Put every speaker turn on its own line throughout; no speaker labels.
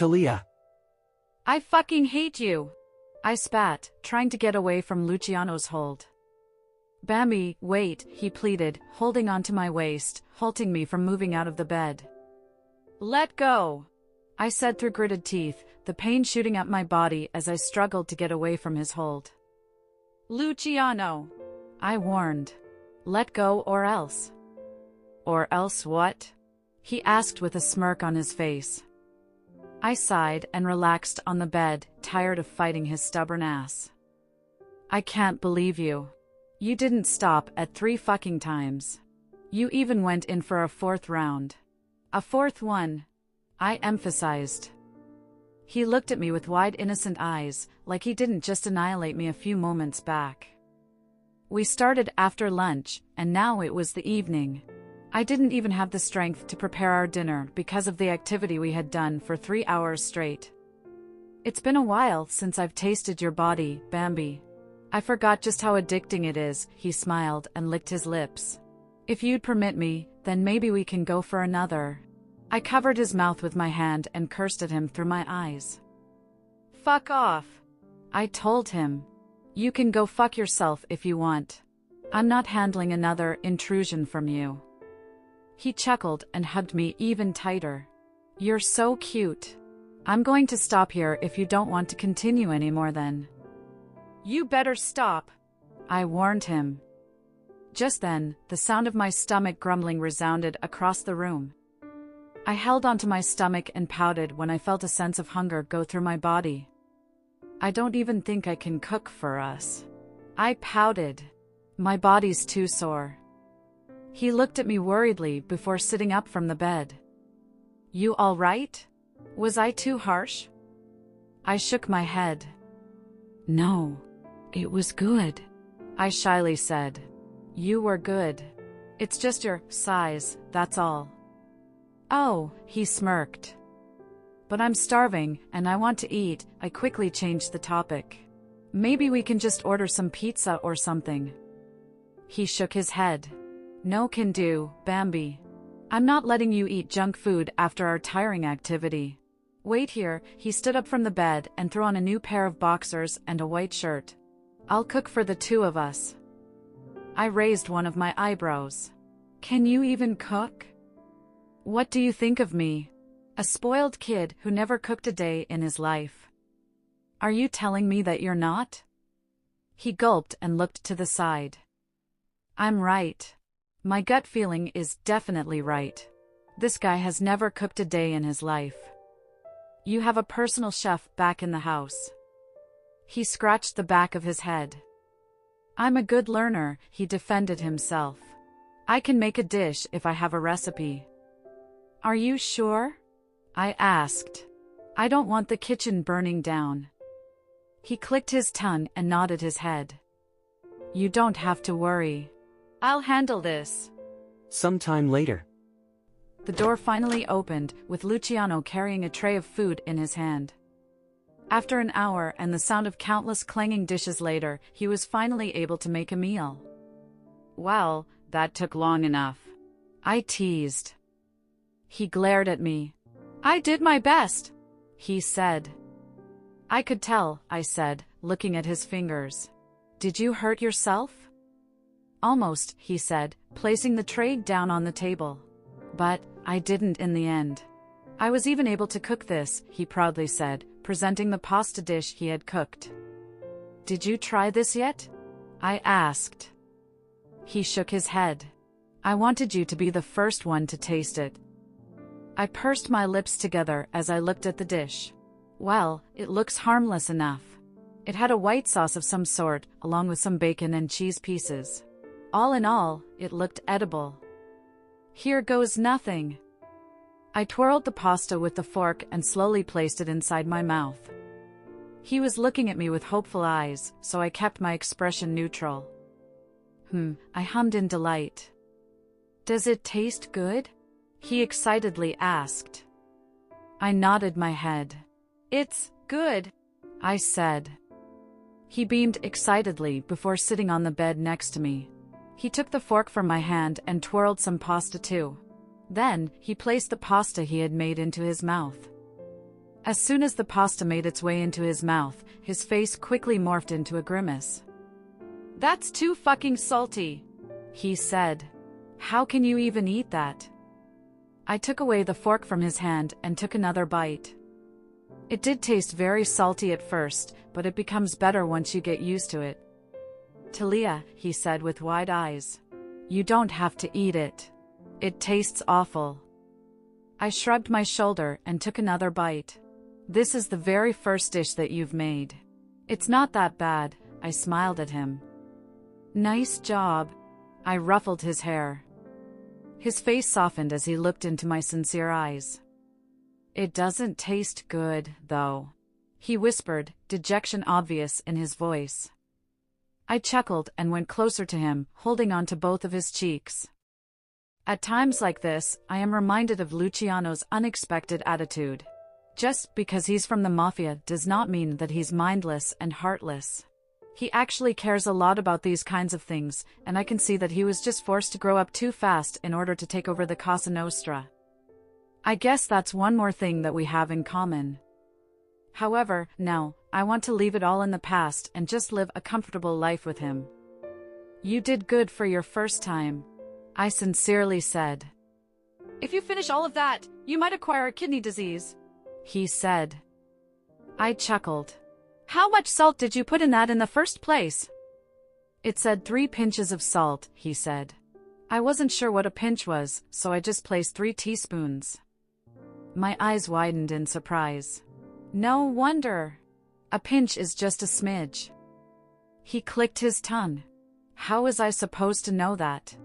Talia.
I fucking hate you. I spat, trying to get away from Luciano's hold. Bambi, wait, he pleaded, holding onto my waist, halting me from moving out of the bed. Let go, I said through gritted teeth, the pain shooting up my body as I struggled to get away from his hold. Luciano, I warned. Let go or else. Or else what? He asked with a smirk on his face. I sighed and relaxed on the bed, tired of fighting his stubborn ass. I can't believe you. You didn't stop at 3 fucking times. You even went in for a 4th round. A 4th one, I emphasized. He looked at me with wide innocent eyes, like he didn't just annihilate me a few moments back. We started after lunch, and now it was the evening. I didn't even have the strength to prepare our dinner because of the activity we had done for 3 hours straight. It's been a while since I've tasted your body, Bambi. I forgot just how addicting it is, he smiled and licked his lips. If you'd permit me, then maybe we can go for another. I covered his mouth with my hand and cursed at him through my eyes. Fuck off, I told him. You can go fuck yourself if you want. I'm not handling another intrusion from you. He chuckled and hugged me even tighter. You're so cute. I'm going to stop here if you don't want to continue anymore then. You better stop, I warned him. Just then, the sound of my stomach grumbling resounded across the room. I held onto my stomach and pouted when I felt a sense of hunger go through my body. I don't even think I can cook for us. I pouted. My body's too sore. He looked at me worriedly before sitting up from the bed. You all right? Was I too harsh? I shook my head. No, it was good, I shyly said. You were good. It's just your size, that's all. Oh, he smirked. But I'm starving, and I want to eat. I quickly changed the topic. Maybe we can just order some pizza or something. He shook his head. No can do, Bambi. I'm not letting you eat junk food after our tiring activity. Wait here, he stood up from the bed and threw on a new pair of boxers and a white shirt. I'll cook for the 2 of us. I raised one of my eyebrows. Can you even cook? What do you think of me? A spoiled kid who never cooked a day in his life. Are you telling me that you're not? He gulped and looked to the side. I'm right. My gut feeling is definitely right. This guy has never cooked a day in his life. You have a personal chef back in the house. He scratched the back of his head. I'm a good learner, he defended himself. I can make a dish if I have a recipe. Are you sure? I asked. I don't want the kitchen burning down. He clicked his tongue and nodded his head. You don't have to worry. I'll handle this.
Sometime later.
The door finally opened, with Luciano carrying a tray of food in his hand. After an hour and the sound of countless clanging dishes later, he was finally able to make a meal. Well, that took long enough. I teased. He glared at me. I did my best, he said. I could tell, I said, looking at his fingers. Did you hurt yourself? Almost, he said, placing the tray down on the table. But I didn't in the end. I was even able to cook this, he proudly said, presenting the pasta dish he had cooked. Did you try this yet? I asked. He shook his head. I wanted you to be the first one to taste it. I pursed my lips together as I looked at the dish. Well, it looks harmless enough. It had a white sauce of some sort, along with some bacon and cheese pieces. All in all, it looked edible. Here goes nothing. I twirled the pasta with the fork and slowly placed it inside my mouth. He was looking at me with hopeful eyes, so I kept my expression neutral. I hummed in delight. Does it taste good? He excitedly asked. I nodded my head. It's good, I said. He beamed excitedly before sitting on the bed next to me. He took the fork from my hand and twirled some pasta too. Then, he placed the pasta he had made into his mouth. As soon as the pasta made its way into his mouth, his face quickly morphed into a grimace. "That's too fucking salty," he said. "How can you even eat that?" I took away the fork from his hand and took another bite. It did taste very salty at first, but it becomes better once you get used to it. "Talia," he said with wide eyes. "You don't have to eat it. It tastes awful." I shrugged my shoulder and took another bite. "This is the very first dish that you've made. It's not that bad," I smiled at him. "Nice job." I ruffled his hair. His face softened as he looked into my sincere eyes. "It doesn't taste good, though," he whispered, dejection obvious in his voice. I chuckled and went closer to him, holding on to both of his cheeks. At times like this, I am reminded of Luciano's unexpected attitude. Just because he's from the Mafia does not mean that he's mindless and heartless. He actually cares a lot about these kinds of things, and I can see that he was just forced to grow up too fast in order to take over the Casa Nostra. I guess that's one more thing that we have in common. However, now, I want to leave it all in the past and just live a comfortable life with him. "You did good for your first time," I sincerely said. "If you finish all of that, you might acquire a kidney disease," he said. I chuckled. "How much salt did you put in that in the first place?" "It said 3 pinches of salt," he said. I wasn't sure what a pinch was, so I just placed 3 teaspoons. My eyes widened in surprise. "No wonder. A pinch is just a smidge." He clicked his tongue. "How was I supposed to know that?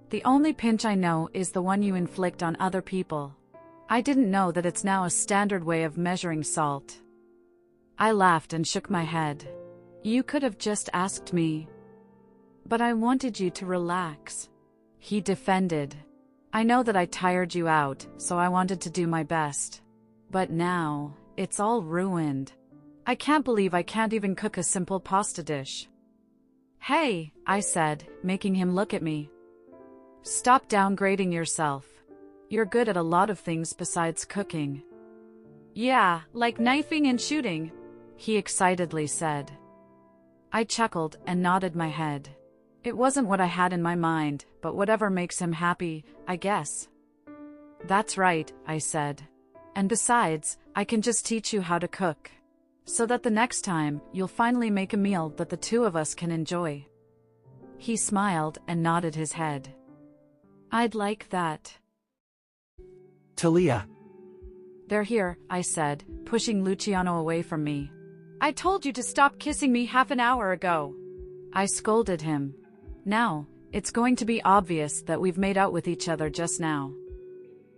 The only pinch I know is the one you inflict on other people. I didn't know that it's now a standard way of measuring salt." I laughed and shook my head. "You could have just asked me." "But I wanted you to relax," he defended. "I know that I tired you out, so I wanted to do my best. But now, it's all ruined. I can't believe I can't even cook a simple pasta dish." "Hey," I said, making him look at me. "Stop downgrading yourself. You're good at a lot of things besides cooking." "Yeah, like knifing and shooting," he excitedly said. I chuckled and nodded my head. It wasn't what I had in my mind, but whatever makes him happy, I guess. "That's right," I said. "And besides, I can just teach you how to cook. So that the next time, you'll finally make a meal that the two of us can enjoy." He smiled and nodded his head. "I'd like that."
Talia.
"They're here," I said, pushing Luciano away from me. "I told you to stop kissing me half an hour ago," I scolded him. "Now, it's going to be obvious that we've made out with each other just now."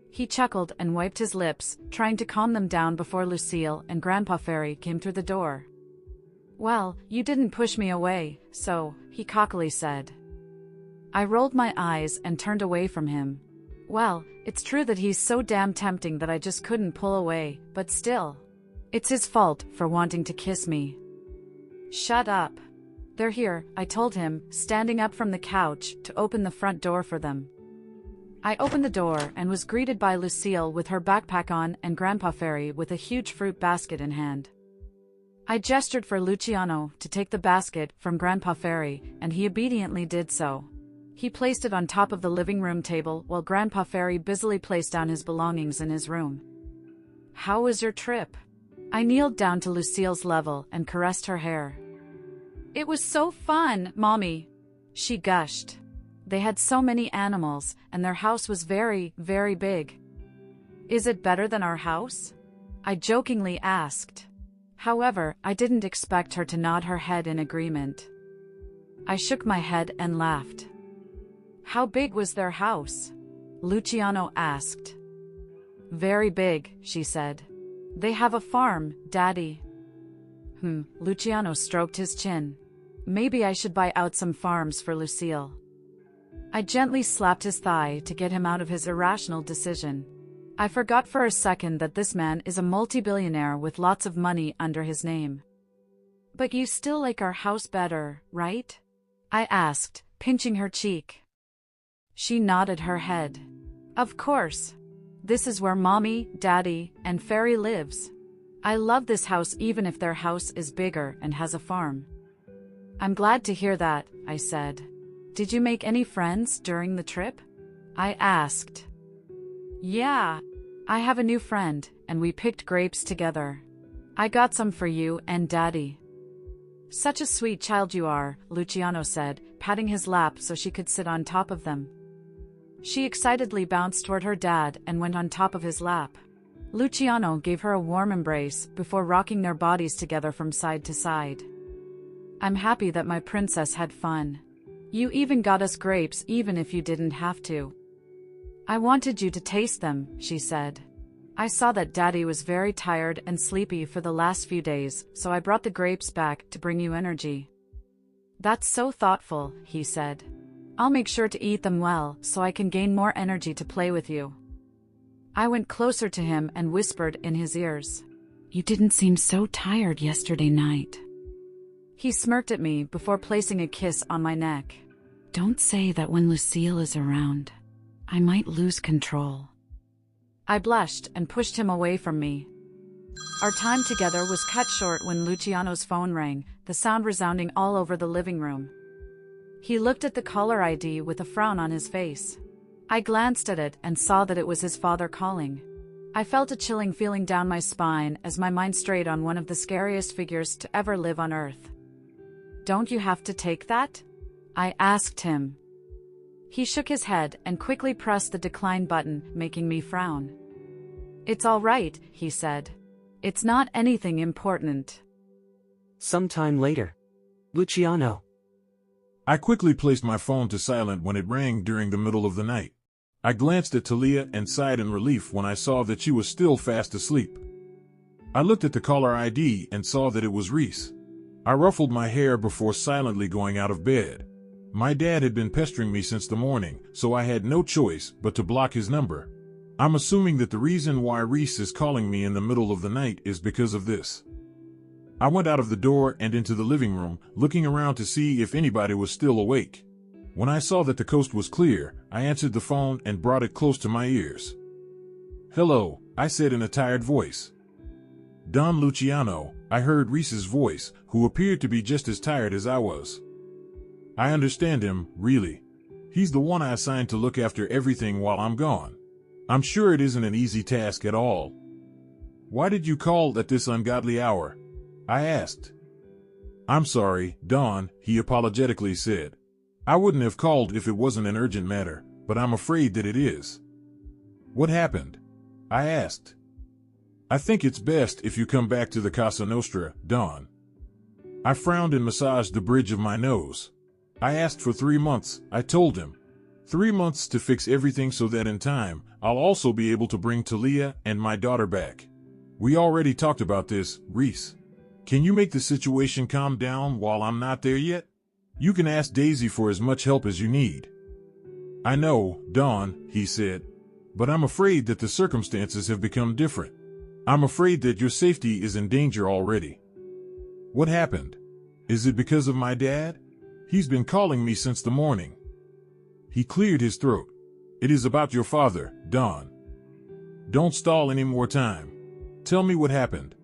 He chuckled and wiped his lips, trying to calm them down before Lucille and Grandpa Ferry came through the door. "Well, you didn't push me away, so," he cockily said. I rolled my eyes and turned away from him. Well, it's true that he's so damn tempting that I just couldn't pull away, but still. It's his fault for wanting to kiss me. "Shut up. They're here," I told him, standing up from the couch to open the front door for them. I opened the door and was greeted by Lucille with her backpack on and Grandpa Ferry with a huge fruit basket in hand. I gestured for Luciano to take the basket from Grandpa Ferry, and he obediently did so. He placed it on top of the living room table while Grandpa Ferry busily placed down his belongings in his room. "How was your trip?" I kneeled down to Lucille's level and caressed her hair. "It was so fun, Mommy," she gushed. They had so many animals, and their house was very, very big. "Is it better than our house?" I jokingly asked. However, I didn't expect her to nod her head in agreement. I shook my head and laughed. "How big was their house?" Luciano asked. "Very big," she said. "They have a farm, Daddy." Luciano stroked his chin. Maybe I should buy out some farms for Lucille. I gently slapped his thigh to get him out of his irrational decision. I forgot for a second that this man is a multi-billionaire with lots of money under his name. "But you still like our house better, right?" I asked, pinching her cheek. She nodded her head. "Of course. This is where Mommy, Daddy, and Fairy lives." I love this house even if their house is bigger and has a farm. I'm glad to hear that, I said. Did you make any friends during the trip? I asked. Yeah. I have a new friend, and we picked grapes together. I got some for you and Daddy. Such a sweet child you are, Luciano said, patting his lap so she could sit on top of them. She excitedly bounced toward her dad and went on top of his lap. Luciano gave her a warm embrace before rocking their bodies together from side to side. I'm happy that my princess had fun. You even got us grapes even if you didn't have to. I wanted you to taste them, she said. I saw that Daddy was very tired and sleepy for the last few days, so I brought the grapes back to bring you energy. That's so thoughtful, he said. I'll make sure to eat them well so I can gain more energy to play with you. I went closer to him and whispered in his ears. You didn't seem so tired yesterday night. He smirked at me before placing a kiss on my neck. Don't say that when Lucille is around. I might lose control. I blushed and pushed him away from me. Our time together was cut short when Luciano's phone rang, the sound resounding all over the living room. He looked at the caller ID with a frown on his face. I glanced at it and saw that it was his father calling. I felt a chilling feeling down my spine as my mind strayed on one of the scariest figures to ever live on Earth. Don't you have to take that? I asked him. He shook his head and quickly pressed the decline button, making me frown. It's all right, he said. It's not anything important.
Sometime later. Luciano.
I quickly placed my phone to silent when it rang during the middle of the night. I glanced at Talia and sighed in relief when I saw that she was still fast asleep. I looked at the caller ID and saw that it was Reese. I ruffled my hair before silently going out of bed. My dad had been pestering me since the morning, so I had no choice but to block his number. I'm assuming that the reason why Reese is calling me in the middle of the night is because of this. I went out of the door and into the living room, looking around to see if anybody was still awake. When I saw that the coast was clear, I answered the phone and brought it close to my ears. Hello, I said in a tired voice. Don Luciano, I heard Reese's voice, who appeared to be just as tired as I was. I understand him, really. He's the one I assigned to look after everything while I'm gone. I'm sure it isn't an easy task at all. Why did you call at this ungodly hour? I asked. I'm sorry, Don, he apologetically said. I wouldn't have called if it wasn't an urgent matter, but I'm afraid that it is. What happened? I asked. I think it's best if you come back to the Casa Nostra, Don. I frowned and massaged the bridge of my nose. I asked for 3 months, I told him. 3 months to fix everything so that in time, I'll also be able to bring Talia and my daughter back. We already talked about this, Reese. Can you make the situation calm down while I'm not there yet? You can ask Daisy for as much help as you need. I know, Don, he said, but I'm afraid that the circumstances have become different. I'm afraid that your safety is in danger already. What happened? Is it because of my dad? He's been calling me since the morning. He cleared his throat. It is about your father, Don. Don't stall any more time. Tell me what happened.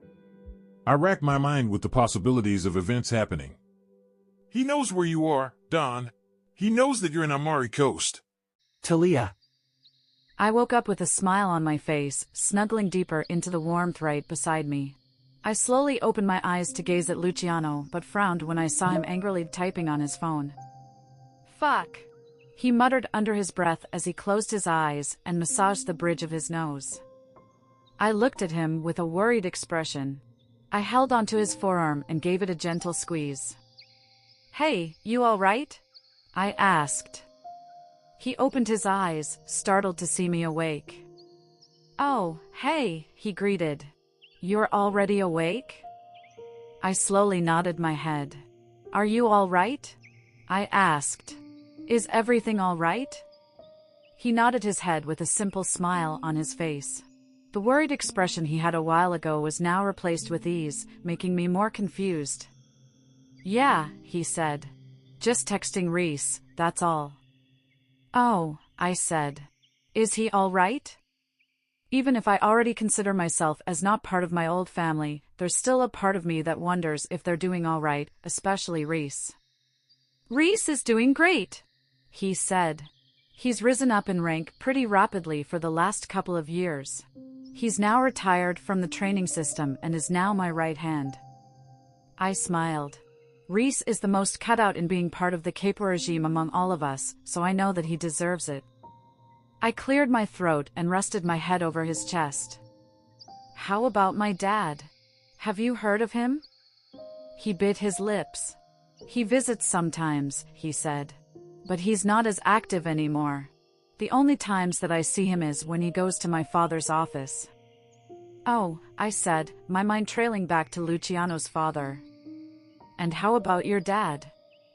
I racked my mind with the possibilities of events happening. He knows where you are, Don. He knows that you're in Amari Coast.
Talia.
I woke up with a smile on my face, snuggling deeper into the warmth right beside me. I slowly opened my eyes to gaze at Luciano, but frowned when I saw him angrily typing on his phone. Fuck! He muttered under his breath as he closed his eyes and massaged the bridge of his nose. I looked at him with a worried expression. I held onto his forearm and gave it a gentle squeeze. Hey, you all right? I asked. He opened his eyes, startled to see me awake. Oh, hey, he greeted. You're already awake? I slowly nodded my head. Are you all right? I asked. Is everything all right? He nodded his head with a simple smile on his face. The worried expression he had a while ago was now replaced with ease, making me more confused. Yeah, he said. Just texting Reese, that's all. Oh, I said. Is he all right? Even if I already consider myself as not part of my old family, there's still a part of me that wonders if they're doing all right, especially Reese. Reese is doing great, he said. He's risen up in rank pretty rapidly for the last couple of years. He's now retired from the training system and is now my right hand. I smiled. Reese is the most cut out in being part of the Capo regime among all of us, so I know that he deserves it. I cleared my throat and rested my head over his chest. How about my dad? Have you heard of him? He bit his lips. He visits sometimes, he said. But he's not as active anymore. The only times that I see him is when he goes to my father's office. Oh, I said, my mind trailing back to Luciano's father. And how about your dad?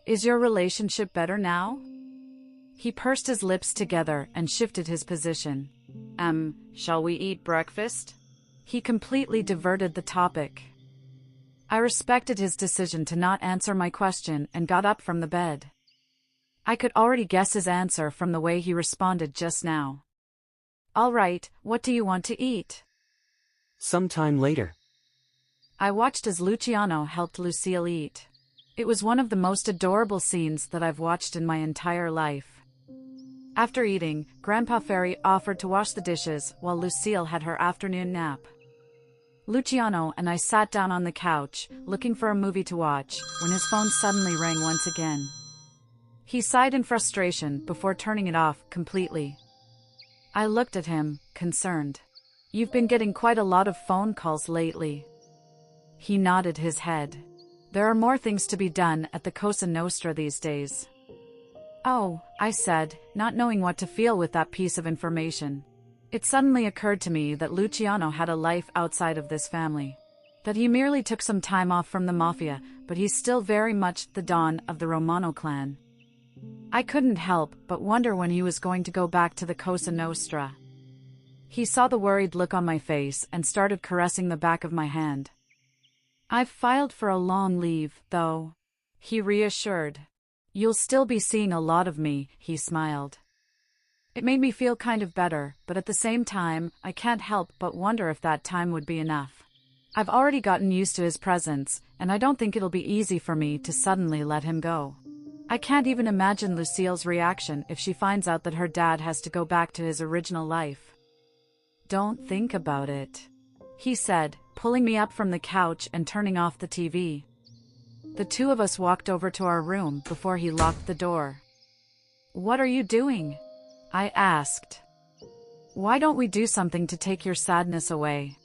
Is your relationship better now? He pursed his lips together and shifted his position. Shall we eat breakfast? He completely diverted the topic. I respected his decision to not answer my question and got up from the bed. I could already guess his answer from the way he responded just now. All right, what do you want to eat?
Sometime later.
I watched as Luciano helped Lucille eat. It was one of the most adorable scenes that I've watched in my entire life. After eating, Grandpa Ferry offered to wash the dishes while Lucille had her afternoon nap. Luciano and I sat down on the couch, looking for a movie to watch, when his phone suddenly rang once again. He sighed in frustration before turning it off completely. I looked at him, concerned. You've been getting quite a lot of phone calls lately. He nodded his head. There are more things to be done at the Cosa Nostra these days. Oh, I said, not knowing what to feel with that piece of information. It suddenly occurred to me that Luciano had a life outside of this family. That he merely took some time off from the Mafia, but he's still very much the Don of the Romano clan. I couldn't help but wonder when he was going to go back to the Cosa Nostra. He saw the worried look on my face and started caressing the back of my hand. I've filed for a long leave, though, he reassured. You'll still be seeing a lot of me, he smiled. It made me feel kind of better, but at the same time, I can't help but wonder if that time would be enough. I've already gotten used to his presence, and I don't think it'll be easy for me to suddenly let him go. I can't even imagine Lucille's reaction if she finds out that her dad has to go back to his original life. Don't think about it, he said, pulling me up from the couch and turning off the TV. The two of us walked over to our room before he locked the door. What are you doing? I asked. Why don't we do something to take your sadness away?